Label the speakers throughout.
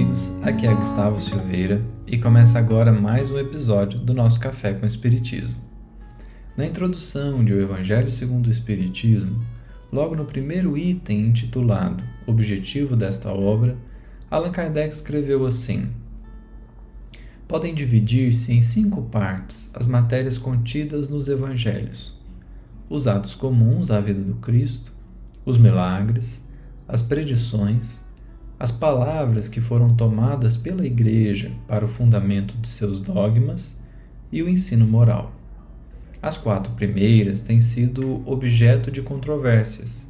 Speaker 1: amigos, aqui é Gustavo Silveira e começa agora mais um episódio do nosso Café com Espiritismo. Na introdução de O Evangelho segundo o Espiritismo, logo no primeiro item intitulado Objetivo desta obra, Allan Kardec escreveu assim: podem dividir-se em 5 partes as matérias contidas nos Evangelhos: os atos comuns à vida do Cristo, os milagres, as predições, as palavras que foram tomadas pela Igreja para o fundamento de seus dogmas e o ensino moral. As 4 primeiras têm sido objeto de controvérsias.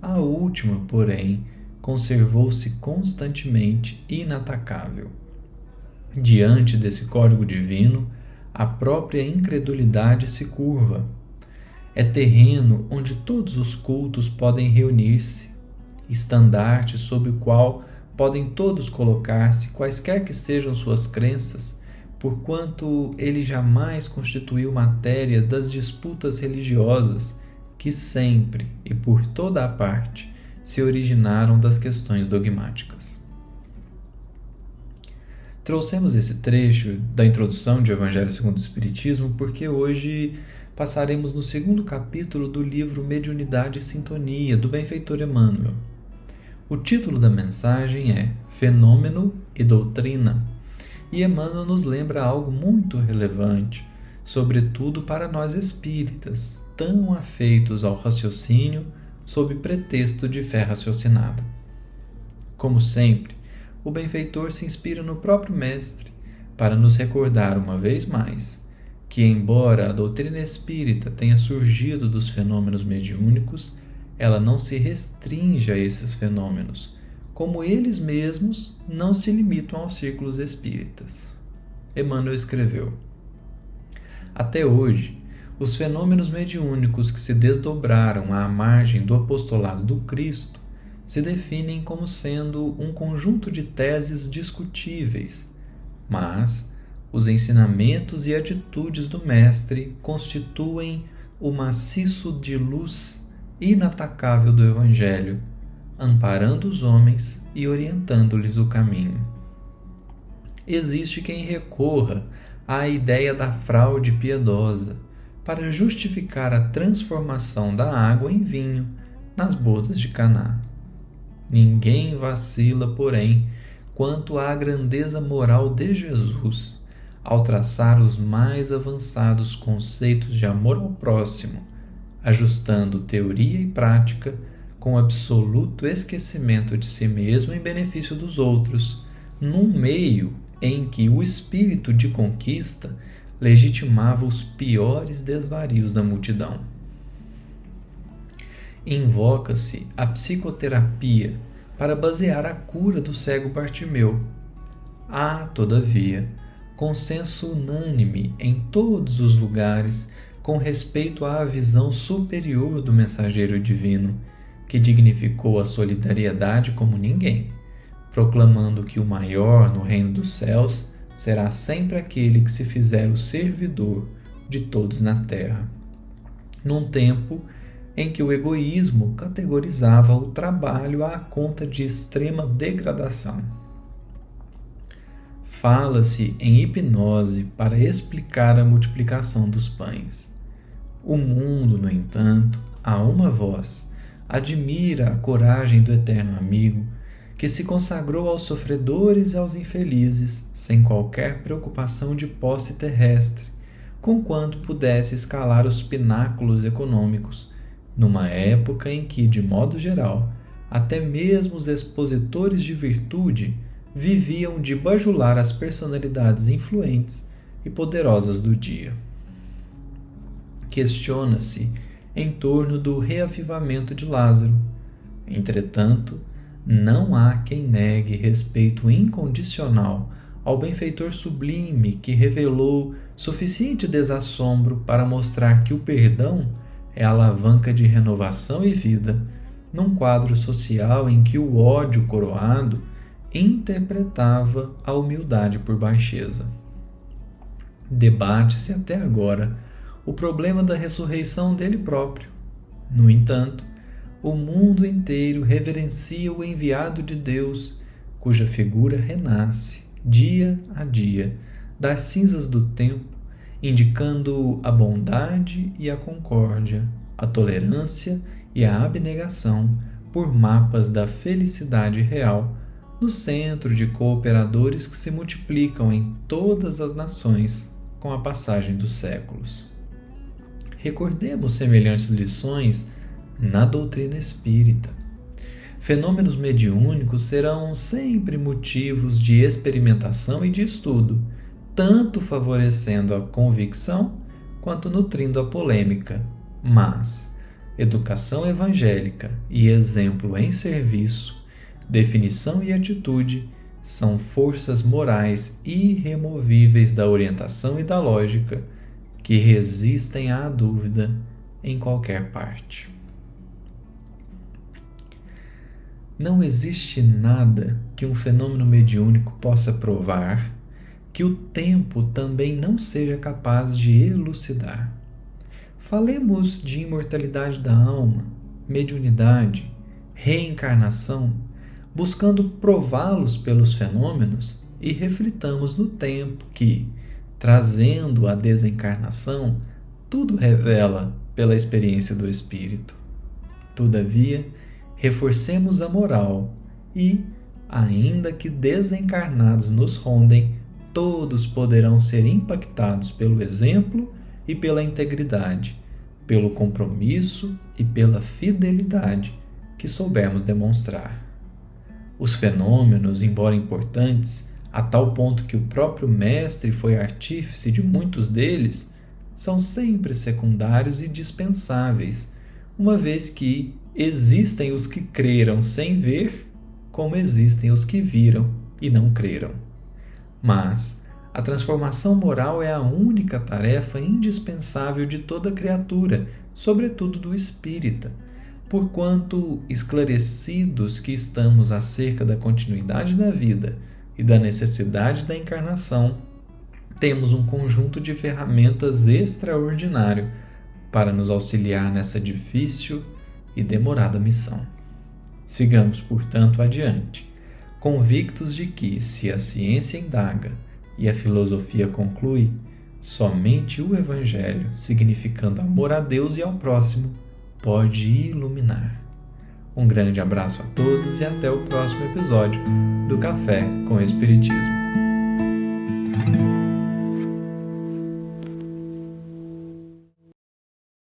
Speaker 1: A última, porém, conservou-se constantemente inatacável. Diante desse código divino, a própria incredulidade se curva. É terreno onde todos os cultos podem reunir-se, estandarte sob o qual podem todos colocar-se, quaisquer que sejam suas crenças, porquanto ele jamais constituiu matéria das disputas religiosas que sempre e por toda a parte se originaram das questões dogmáticas. Trouxemos esse trecho da introdução de Evangelho segundo o Espiritismo porque hoje passaremos no 2º capítulo do livro Mediunidade e Sintonia, do benfeitor Emmanuel. O título da mensagem é Fenômeno e Doutrina, e Emmanuel nos lembra algo muito relevante, sobretudo para nós espíritas, tão afeitos ao raciocínio sob pretexto de fé raciocinada. Como sempre, o benfeitor se inspira no próprio Mestre para nos recordar uma vez mais que, embora a doutrina espírita tenha surgido dos fenômenos mediúnicos, ela não se restringe a esses fenômenos, como eles mesmos não se limitam aos círculos espíritas. Emmanuel escreveu: até hoje, os fenômenos mediúnicos que se desdobraram à margem do apostolado do Cristo se definem como sendo um conjunto de teses discutíveis, mas os ensinamentos e atitudes do Mestre constituem o maciço de luz inatacável do Evangelho, amparando os homens e orientando-lhes o caminho. Existe quem recorra à ideia da fraude piedosa para justificar a transformação da água em vinho nas bodas de Caná. Ninguém vacila, porém, quanto à grandeza moral de Jesus ao traçar os mais avançados conceitos de amor ao próximo, ajustando teoria e prática com absoluto esquecimento de si mesmo em benefício dos outros, num meio em que o espírito de conquista legitimava os piores desvarios da multidão. Invoca-se a psicoterapia para basear a cura do cego Bartimeu. Há, todavia, consenso unânime em todos os lugares com respeito à visão superior do mensageiro divino, que dignificou a solidariedade como ninguém, proclamando que o maior no reino dos céus será sempre aquele que se fizer o servidor de todos na terra, num tempo em que o egoísmo categorizava o trabalho à conta de extrema degradação. Fala-se em hipnose para explicar a multiplicação dos pães. O mundo, no entanto, a uma voz, admira a coragem do eterno amigo, que se consagrou aos sofredores e aos infelizes, sem qualquer preocupação de posse terrestre, conquanto pudesse escalar os pináculos econômicos, numa época em que, de modo geral, até mesmo os expositores de virtude viviam de bajular as personalidades influentes e poderosas do dia. Questiona-se em torno do reavivamento de Lázaro. Entretanto, não há quem negue respeito incondicional ao benfeitor sublime que revelou suficiente desassombro para mostrar que o perdão é a alavanca de renovação e vida, num quadro social em que o ódio coroado interpretava a humildade por baixeza. Debate-se até agora o problema da ressurreição dele próprio. No entanto, o mundo inteiro reverencia o enviado de Deus cuja figura renasce, dia a dia, das cinzas do tempo, indicando a bondade e a concórdia, a tolerância e a abnegação por mapas da felicidade real, no centro de cooperadores que se multiplicam em todas as nações com a passagem dos séculos. Recordemos semelhantes lições na doutrina espírita. Fenômenos mediúnicos serão sempre motivos de experimentação e de estudo, tanto favorecendo a convicção quanto nutrindo a polêmica, mas educação evangélica e exemplo em serviço, definição e atitude são forças morais irremovíveis da orientação e da lógica que resistem à dúvida em qualquer parte. Não existe nada que um fenômeno mediúnico possa provar que o tempo também não seja capaz de elucidar. Falemos de imortalidade da alma, mediunidade, reencarnação, buscando prová-los pelos fenômenos e reflitamos no tempo que, trazendo a desencarnação, tudo revela pela experiência do espírito. Todavia, reforcemos a moral e, ainda que desencarnados nos rondem, todos poderão ser impactados pelo exemplo e pela integridade, pelo compromisso e pela fidelidade que soubermos demonstrar. Os fenômenos, embora importantes, a tal ponto que o próprio Mestre foi artífice de muitos deles, são sempre secundários e dispensáveis, uma vez que existem os que creram sem ver, como existem os que viram e não creram. Mas a transformação moral é a única tarefa indispensável de toda criatura, sobretudo do espírita, porquanto, esclarecidos que estamos acerca da continuidade da vida e da necessidade da encarnação, temos um conjunto de ferramentas extraordinário para nos auxiliar nessa difícil e demorada missão. Sigamos, portanto, adiante, convictos de que, se a ciência indaga e a filosofia conclui, somente o Evangelho, significando amor a Deus e ao próximo, pode iluminar. Um grande abraço a todos e até o próximo episódio do Café com Espiritismo.